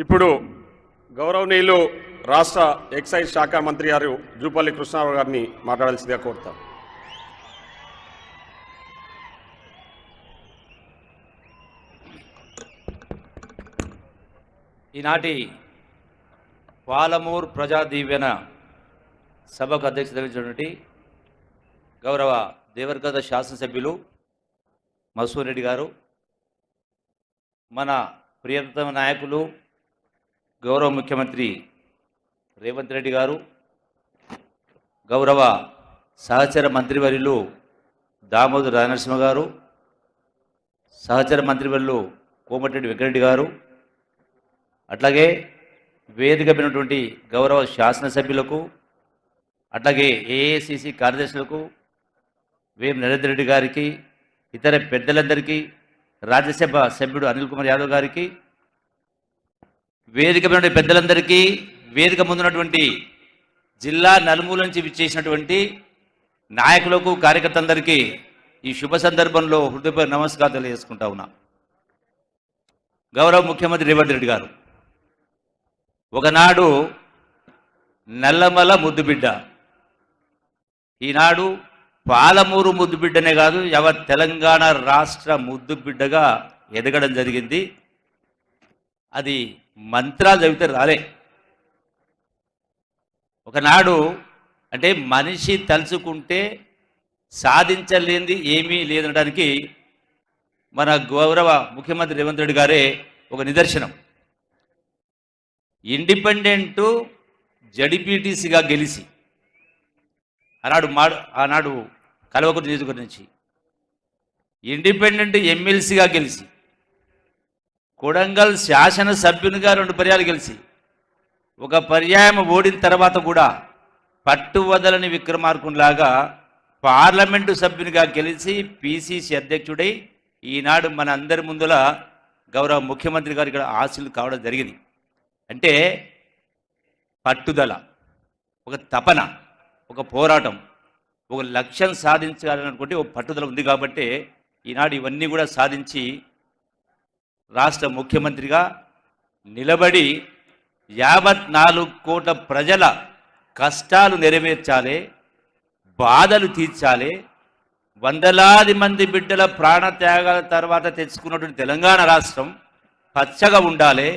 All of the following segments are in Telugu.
ఇప్పుడు గౌరవనీయులు రాష్ట్ర ఎక్సైజ్ శాఖ మంత్రి గారు జూపల్లి కృష్ణారావు గారిని మాట్లాడాల్సిందిగా కోరుతాం. ఈనాటి పాలమూరు ప్రజా దీవెన సభకు అధ్యక్షత వహించినటువంటి గౌరవ దేవరగద్ద శాసనసభ్యులు మసూర్ రెడ్డి గారు, మన ప్రియతమ నాయకులు గౌరవ ముఖ్యమంత్రి రేవంత్ రెడ్డి గారు, గౌరవ సహచర మంత్రివర్యులు దామోదర్ రాజనరసింహ గారు, సహచర మంత్రివర్యులు కోమటిరెడ్డి వెంకటరెడ్డి గారు, అట్లాగే వేదిక అయినటువంటి గౌరవ శాసనసభ్యులకు, అట్లాగే ఏఐసిసి కార్యదర్శులకు, వేం నరేంద్ర రెడ్డి గారికి, ఇతర పెద్దలందరికీ, రాజ్యసభ సభ్యుడు అనిల్ కుమార్ యాదవ్ గారికి, వేదిక మీద పెద్దలందరికీ, వేదిక ముందున్నటువంటి జిల్లా నలుమూల నుంచి విచ్చేసినటువంటి నాయకులకు, కార్యకర్తలందరికీ ఈ శుభ సందర్భంలో హృదయపూర్వక నమస్కారం తెలియజేసుకుంటా ఉన్నా. గౌరవ ముఖ్యమంత్రి రేవంత్ రెడ్డి గారు ఒకనాడు నల్లమల ముద్దుబిడ్డ, ఈనాడు పాలమూరు ముద్దుబిడ్డనే కాదు, తెలంగాణ రాష్ట్ర ముద్దుబిడ్డగా ఎదగడం జరిగింది. అది మంత్రాలు చదివితే రాలే. ఒకనాడు అంటే మనిషి తలుచుకుంటే సాధించలేనిది ఏమీ లేదనడానికి మన గౌరవ ముఖ్యమంత్రి రేవంత్ రెడ్డి గారే ఒక నిదర్శనం. ఇండిపెండెంట్ జడిపిటిసిగా గెలిచి ఆనాడు కల్వకుర్తి నియోజకవర్గం నుంచి ఇండిపెండెంట్ ఎమ్మెల్సీగా గెలిచి, కొడంగల్ శాసనసభ్యునిగా 2 పర్యాలు గెలిచి, ఒక పర్యాయం ఓడిన తర్వాత కూడా పట్టువదలని విక్రమార్కునిలాగా పార్లమెంటు సభ్యునిగా గెలిచి పిసిసి అధ్యక్షుడై ఈనాడు మన అందరి ముందుల గౌరవ ముఖ్యమంత్రి గారు ఇక్కడ ఆశీలు కావడం జరిగింది. అంటే పట్టుదల, ఒక తపన, ఒక పోరాటం, ఒక లక్ష్యం సాధించాలనుకుంటే ఒక పట్టుదల ఉంది కాబట్టి ఈనాడు ఇవన్నీ కూడా సాధించి రాష్ట్ర ముఖ్యమంత్రిగా నిలబడి 54 కోట్ల ప్రజల కష్టాలు నెరవేర్చాలి, బాధలు తీర్చాలి, వందలాది మంది బిడ్డల ప్రాణత్యాగాల తర్వాత తెచ్చుకున్నటువంటి తెలంగాణ రాష్ట్రం పచ్చగా ఉండాలి,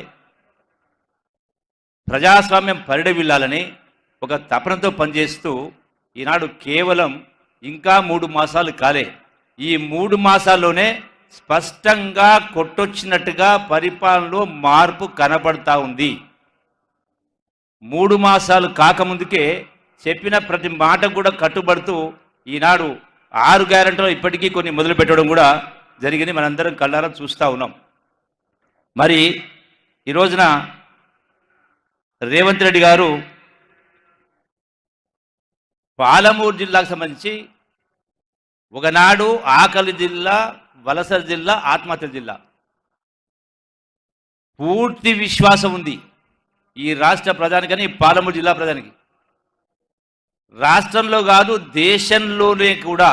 ప్రజాస్వామ్యం పరిడవిల్లాలని ఒక తపనతో పనిచేస్తూ ఈనాడు కేవలం ఇంకా 3 మాసాలు కాలే, ఈ 3 మాసాల్లోనే స్పష్టంగా కొట్టొచ్చినట్టుగా పరిపాలనలో మార్పు కనబడతా ఉంది. 3 మాసాలు కాకముందుకే చెప్పిన ప్రతి మాట కూడా కట్టుబడుతూ ఈనాడు 6 గ్యారెంటీలు ఇప్పటికీ కొన్ని మొదలు పెట్టడం కూడా జరిగింది. మనందరం కళ్ళారా చూస్తూ ఉన్నాం. మరి ఈ రోజున రేవంత్ రెడ్డి గారు పాలమూరు జిల్లాకు సంబంధించి ఒకనాడు ఆకలి జిల్లా, వలస జిల్లా, ఆత్మహత్య జిల్లా, పూర్తి విశ్వాసం ఉంది ఈ రాష్ట్ర ప్రధానికని, పాలమూరు జిల్లా ప్రధానికి, రాష్ట్రంలో కాదు దేశంలోనే కూడా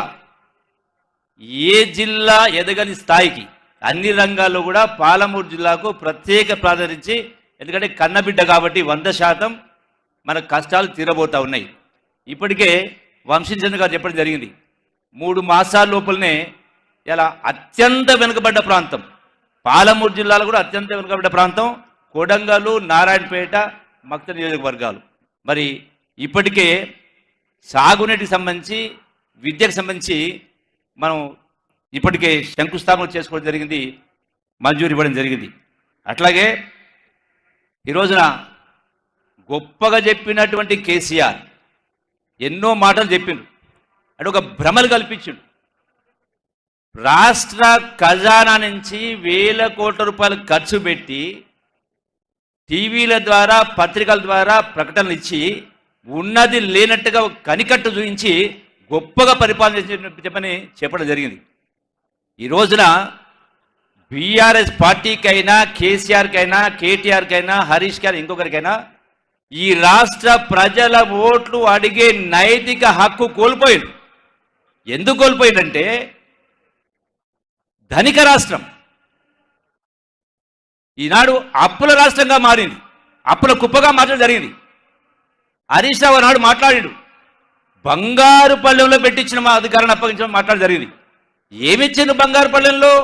ఏ జిల్లా ఎదగని స్థాయికి అన్ని రంగాల్లో కూడా పాలమూరు జిల్లాకు ప్రత్యేక ప్రాధాన్యత. ఎందుకంటే కన్నబిడ్డ కాబట్టి 100% మన కష్టాలు తీరబోతూ ఉన్నాయి. ఇప్పటికే వంశీచంద్ర గారు చెప్పడం జరిగింది, 3 మాసాల లోపలనే ఇలా అత్యంత వెనుకబడ్డ ప్రాంతం పాలమూరు జిల్లాలో కూడా అత్యంత వెనుకబడ్డ ప్రాంతం కొడంగలు, నారాయణపేట, మక్తల్ నియోజకవర్గాలు. మరి ఇప్పటికే సాగునీటికి సంబంధించి, విద్యకు సంబంధించి మనం ఇప్పటికే శంకుస్థాపన చేసుకోవడం జరిగింది, మంజూరు ఇవ్వడం జరిగింది. అట్లాగే ఈ రోజున గొప్పగా చెప్పినటువంటి కేసీఆర్ ఎన్నో మాటలు చెప్పిండు, అంటే ఒక భ్రమలు కల్పించిండు. రాష్ట్ర ఖజానా నుంచి 1000 కోట్ల రూపాయలు ఖర్చు పెట్టి టీవీల ద్వారా, పత్రికల ద్వారా ప్రకటనలు ఇచ్చి ఉన్నది లేనట్టుగా కనికట్టు చూపించి గొప్పగా పరిపాలన చెప్పని చెప్పడం జరిగింది. ఈ రోజున బీఆర్ఎస్ పార్టీకైనా, కేసీఆర్కైనా, కేటీఆర్కైనా, హరీష్ గారు ఇంకొకరికైనా ఈ రాష్ట్ర ప్రజల ఓట్లు అడిగే నైతిక హక్కు కోల్పోయింది. ఎందుకు కోల్పోయిందంటే ధనిక రాష్ట్రం, ఈనాడు అప్పుల రాష్ట్రంగా మారింది, అప్పుల కుప్పగా మార్చడం జరిగింది. హరీష్ రావు నాడు మాట్లాడాడు, బంగారు పళ్ళెంలో పెట్టించిన మా అధికారాన్ని అప్పగించడం మాట్లాడడం జరిగింది. ఏమిచ్చింది బంగారు పళ్ళెంలో?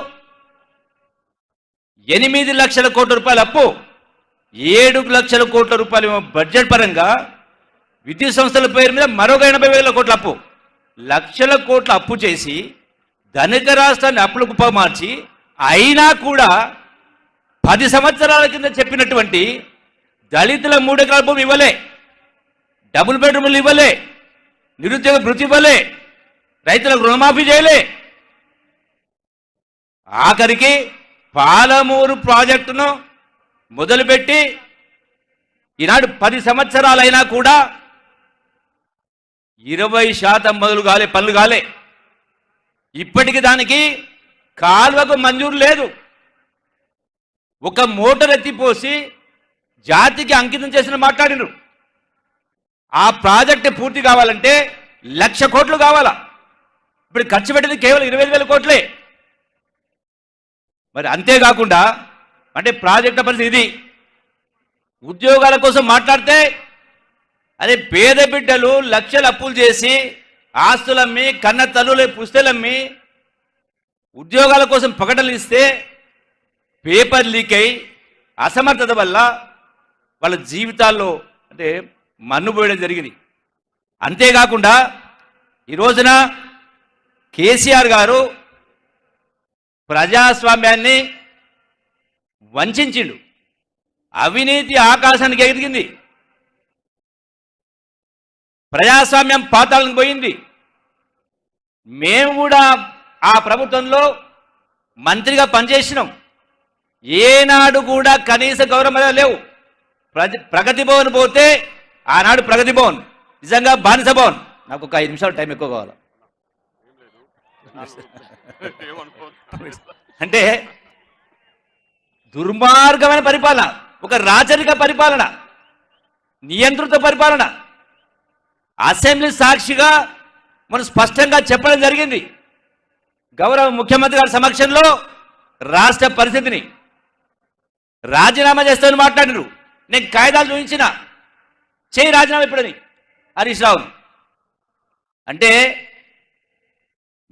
8 లక్షల కోట్ల రూపాయల అప్పు, 7 లక్షల కోట్ల రూపాయలు బడ్జెట్ పరంగా, విద్యుత్ సంస్థల పేరు మీద మరొక 80,000 కోట్ల అప్పు, లక్షల కోట్ల అప్పు చేసి ధనిక రాష్ట్రాన్ని అప్పుల కుప్ప మార్చి, అయినా కూడా 10 సంవత్సరాల కింద చెప్పినటువంటి దళితుల 3 ఎకరాల భూమి ఇవ్వలే, డబుల్ బెడ్రూమ్లు ఇవ్వలే, నిరుద్యోగ భృతి ఇవ్వలే, రైతులకు రుణమాఫీ చేయలే. ఆఖరికి పాలమూరు ప్రాజెక్టును మొదలుపెట్టి ఈనాడు 10 సంవత్సరాలైనా కూడా 20% మొదలు కాలే, పనులు కాలే. ఇప్పటికి దానికి కాలువకు మంజూరు లేదు. ఒక మోటార్ ఎత్తిపోసి జాతికి అంకితం చేసిన మాట్లాడినారు. ఆ ప్రాజెక్టు పూర్తి కావాలంటే 1,00,000 కోట్లు కావాలా. ఇప్పుడు ఖర్చు పెట్టింది కేవలం 25,000 కోట్లే. మరి అంతేకాకుండా అంటే ప్రాజెక్టు పరిస్థితి ఇది. ఉద్యోగాల కోసం మాట్లాడితే అదే పేద బిడ్డలు లక్షల అప్పులు చేసి ఆస్తులమ్మి, కన్న తల్లుల పుస్తలమ్మి ఉద్యోగాల కోసం ప్రకటనలు ఇస్తే పేపర్ లీక్ అయి అసమర్థత వల్ల వాళ్ళ జీవితాల్లో అంటే మన్నుపోయడం జరిగింది. అంతేకాకుండా ఈ రోజున కేసీఆర్ గారు ప్రజాస్వామ్యాన్ని వంచిండు, అవినీతి ఆకాశానికి ఎదిగింది, ప్రజాస్వామ్యం పాతాళానికి పోయింది. మేము కూడా ఆ ప్రభుత్వంలో మంత్రిగా పనిచేసినాం. ఏనాడు కూడా కనీస గౌరవం లేవు. ప్రగతి భవన్ పోతే ఆనాడు ప్రగతి భవన్ నిజంగా బానిస భవన్. నాకు ఒక 5 నిమిషాలు టైం ఎక్కువ కావాలి. అంటే దుర్మార్గమైన పరిపాలన, ఒక రాచరిక పరిపాలన, నియంత్రిత పరిపాలన. అసెంబ్లీ సాక్షిగా మనం స్పష్టంగా చెప్పడం జరిగింది. గౌరవ ముఖ్యమంత్రి గారి సమక్షంలో రాష్ట్ర పరిస్థితిని రాజీనామా చేస్తామని మాట్లాడినారు. నేను కాయిదాలు చూపించిన, చేయి రాజీనామా ఇప్పుడని హరీష్ రావును. అంటే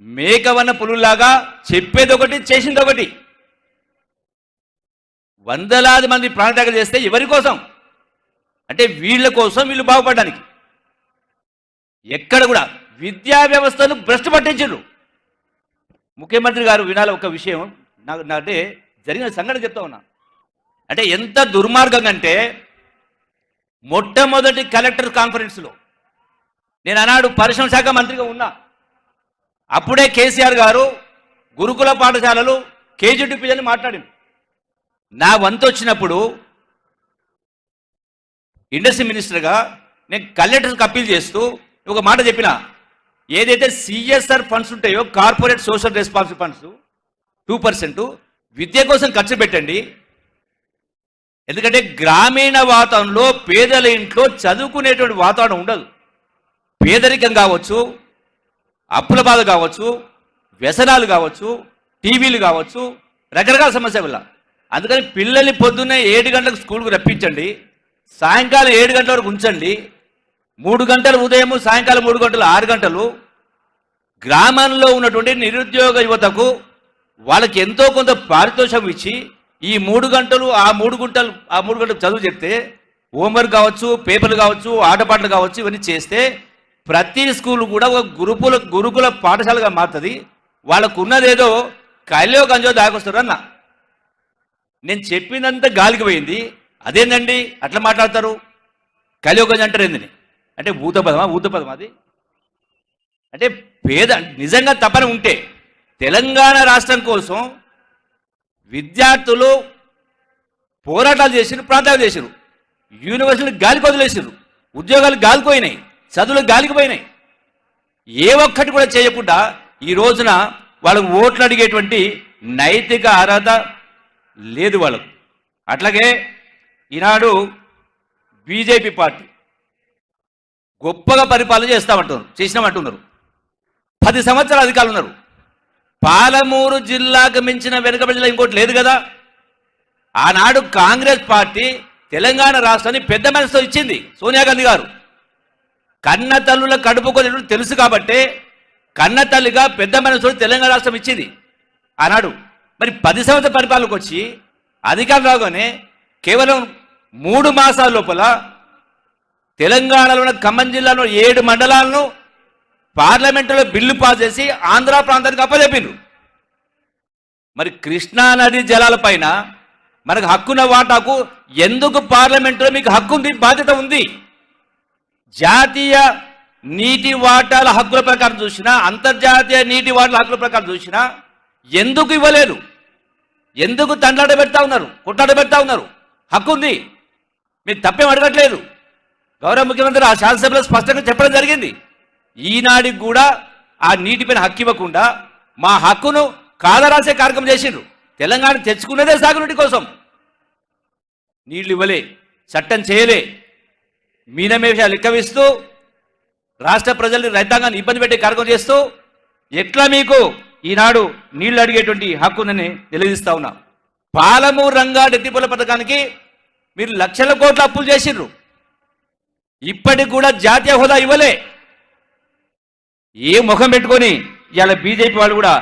మేకవన్న పులులాగా చెప్పేది ఒకటి, చేసింది ఒకటి. వందలాది మంది ప్రాణత్యాగం చేస్తే ఎవరి కోసం? అంటే వీళ్ళ కోసం, వీళ్ళు బాగుపడడానికి. ఎక్కడ కూడా విద్యా వ్యవస్థను భ్రష్టు పట్టించారు. ముఖ్యమంత్రి గారు వినాలి ఒక విషయం, నాకు అంటే జరిగిన సంఘటన చెప్తా ఉన్నా. అంటే ఎంత దుర్మార్గం అంటే మొట్టమొదటి కలెక్టర్ కాన్ఫరెన్స్లో నేను ఆనాడు పరిశ్రమ శాఖ మంత్రిగా ఉన్నా. అప్పుడే కేసీఆర్ గారు గురుకుల పాఠశాలలు కేజీటీపీ అని మాట్లాడింది. నా వంతు వచ్చినప్పుడు ఇండస్ట్రీ మినిస్టర్గా నేను కలెక్టర్కి అప్పీల్ చేస్తూ ఒక మాట చెప్పిన, ఏదైతే సిఎస్ఆర్ ఫండ్స్ ఉంటాయో కార్పొరేట్ సోషల్ రెస్పాన్సిబిలిటీ ఫండ్స్ 2% విద్య కోసం ఖర్చు పెట్టండి. ఎందుకంటే గ్రామీణ వాతావరణంలో పేదల ఇంట్లో చదువుకునేటువంటి వాతావరణం ఉండదు. పేదరికం కావచ్చు, అప్పుల బాధ కావచ్చు, వ్యసనాలు కావచ్చు, టీవీలు కావచ్చు, రకరకాల సమస్య వల్ల. అందుకని పిల్లల్ని పొద్దున్నే 7 గంటలకు స్కూల్కి రప్పించండి, సాయంకాలం 7 గంటల వరకు ఉంచండి. 3 గంటలు ఉదయం, సాయంకాలం 3 గంటలు, 6 గంటలు గ్రామంలో ఉన్నటువంటి నిరుద్యోగ యువతకు వాళ్ళకి ఎంతో కొంత పారితోషం ఇచ్చి ఈ 3 గంటలు ఆ 3 గంటలు చదువు చెప్తే హోంవర్క్ కావచ్చు, పేపర్లు కావచ్చు, ఆటపాటలు కావచ్చు, ఇవన్నీ చేస్తే ప్రతి స్కూల్ కూడా ఒక గురుకుల పాఠశాలగా మారుతుంది. వాళ్ళకు ఉన్నదేదో కైలో గంజో దాకొస్తారు అన్న. నేను చెప్పినంత గాలికి పోయింది. అదేందండి అట్లా మాట్లాడతారు, కైలో గంజ అంటారు ఏందని? అంటే ఊతపదం అది. అంటే పేద నిజంగా తపన ఉంటే తెలంగాణ రాష్ట్రం కోసం విద్యార్థులు పోరాటాలు చేసిరు, ప్రాంతాలు చేసిరు, యూనివర్సిటీలు గాలికి వదిలేసారు, ఉద్యోగాలు గాలిపోయినాయి, చదువులు గాలికిపోయినాయి. ఏ ఒక్కటి కూడా చేయకుండా ఈ రోజున వాళ్ళకు ఓట్లు అడిగేటువంటి నైతిక అర్హత లేదు వాళ్ళకు. అట్లాగే ఈనాడు బీజేపీ పార్టీ గొప్పగా పరిపాలన చేసినామంటున్నారు. 10 సంవత్సరాల అధికారులు ఉన్నారు. పాలమూరు జిల్లాకు మించిన వెనుకబడి జిల్లా ఇంకోటి లేదు కదా. ఆనాడు కాంగ్రెస్ పార్టీ తెలంగాణ రాష్ట్రాన్ని పెద్ద మనసుతో ఇచ్చింది సోనియా గాంధీ గారు. కన్న తల్లుల కడుపుకొని తెలుసు కాబట్టి కన్న తల్లిగా పెద్ద మనసుతో తెలంగాణ రాష్ట్రం ఇచ్చింది ఆనాడు. మరి 10 సంవత్సరాల పరిపాలనకు వచ్చి అధికారం రాగానే కేవలం 3 మాసాల లోపల తెలంగాణలో ఉన్న ఖమ్మం జిల్లాలో 7 మండలాలను పార్లమెంటులో బిల్లు పాస్ చేసి ఆంధ్ర ప్రాంతానికి అప్పచెప్పిండ్రు. మరి కృష్ణా నది జలాలపైన మనకు హక్కున్న వాటాకు ఎందుకు పార్లమెంటులో మీకు హక్కు ఉంది, బాధ్యత ఉంది? జాతీయ నీటి వాటాల హక్కుల ప్రకారం చూసినా, అంతర్జాతీయ నీటి వాటాల హక్కుల ప్రకారం చూసినా ఎందుకు ఇవ్వలేదు? ఎందుకు తండ్లాట పెడతా ఉన్నారు, కొట్లాట పెడతా ఉన్నారు? హక్కు ఉంది, మీరు తప్పేం అడగట్లేదు. గౌరవ ముఖ్యమంత్రి ఆ శాసనసభలో స్పష్టంగా చెప్పడం జరిగింది. ఈనాడికి కూడా ఆ నీటిపైన హక్కు ఇవ్వకుండా మా హక్కును కాదరాసే కార్యక్రమం చేసిండ్రు. తెలంగాణ తెచ్చుకున్నదే సాగునీటి కోసం. నీళ్లు ఇవ్వలే, చట్టం చేయలే, మీనమేష లెక్కవిస్తూ రాష్ట్ర ప్రజల్ని, రైతాంగాన్ని ఇబ్బంది పెట్టే కార్యక్రమం చేస్తూ ఎట్లా మీకు ఈనాడు నీళ్లు అడిగేటువంటి హక్కునని నిలదీస్తా ఉన్నా. పాలమూరు రంగారెడ్డి ఎత్తిపోతల పథకానికి మీరు లక్షల కోట్ల అప్పులు చేసిండ్రు. ఇప్పటికి కూడా జాతీయ హోదా ఇవ్వలే. ఏ ముఖం పెట్టుకొని ఇవాళ బీజేపీ వాళ్ళు కూడా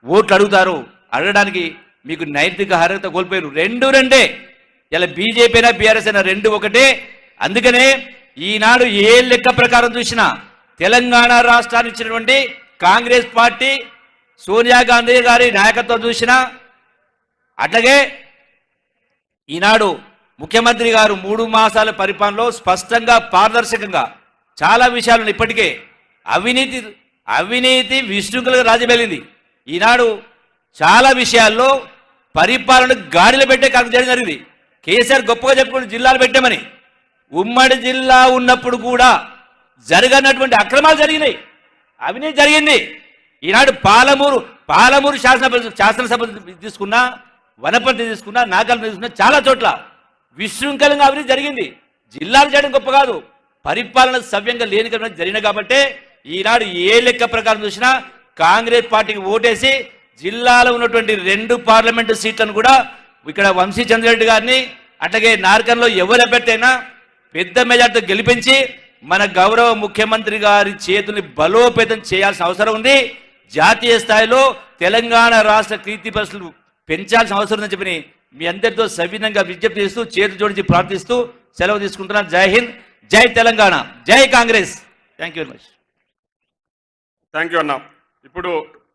ఓట్లు అడుగుతారు? అడగడానికి మీకు నైతిక అర్హత కోల్పోయారు. రెండే. ఇలా బీజేపీ అయినా బీఆర్ఎస్ అయినా రెండు ఒకటే. అందుకనే ఈనాడు ఏ లెక్క ప్రకారం చూసినా తెలంగాణ రాష్ట్రాన్ని ఇచ్చినటువంటి కాంగ్రెస్ పార్టీ సోనియా గాంధీ గారి నాయకత్వం చూసినా, అట్లాగే ఈనాడు ముఖ్యమంత్రి గారు 3 మాసాల పరిపాలనలో స్పష్టంగా పారదర్శకంగా చాలా విషయాలను ఇప్పటికే అవినీతి విశృంఖలగా రాజమేలింది. ఈనాడు చాలా విషయాల్లో పరిపాలన గాడిలో పెట్టే కార్యక్రమం చేయడం జరిగింది. కేసీఆర్ గొప్పగా చెప్పుకుని జిల్లాలు పెట్టామని, ఉమ్మడి జిల్లా ఉన్నప్పుడు కూడా జరగనటువంటి అక్రమాలు జరిగినాయి, అవినీతి జరిగింది. ఈనాడు పాలమూరు శాసనసభ తీసుకున్నా, వనపర్తి తీసుకున్నా, నాగల్ని తీసుకున్నా చాలా చోట్ల విశృంఖలంగా అవినీతి జరిగింది. జిల్లాలు చేయడం గొప్ప కాదు, పరిపాలన సవ్యంగా లేని జరిగిన కాబట్టే ఈనాడు ఏ లెక్క ప్రకారం చూసినా కాంగ్రెస్ పార్టీకి ఓటేసి జిల్లాలో ఉన్నటువంటి 2 పార్లమెంటు సీట్లను కూడా ఇక్కడ వంశీ చంద్రెడ్డి గారిని, అట్లాగే నార్కన్లో ఎవరు అభ్యర్థైనా పెద్ద మెజార్టీతో గెలిపించి మన గౌరవ ముఖ్యమంత్రి గారి చేతుల్ని బలోపేతం చేయాల్సిన అవసరం ఉంది. జాతీయ స్థాయిలో తెలంగాణ రాష్ట్ర కీర్తి పరిస్థితులు పెంచాల్సిన అవసరం ఉందని చెప్పి మీ అందరితో సవినంగా విజ్ఞప్తి చేస్తూ, చేతులు జోడించి ప్రార్థిస్తూ సెలవు తీసుకుంటున్నాను. జై హింద్, జై తెలంగాణ, జై Congress. Thank you very much. Thank you అన్న. ఇప్పుడు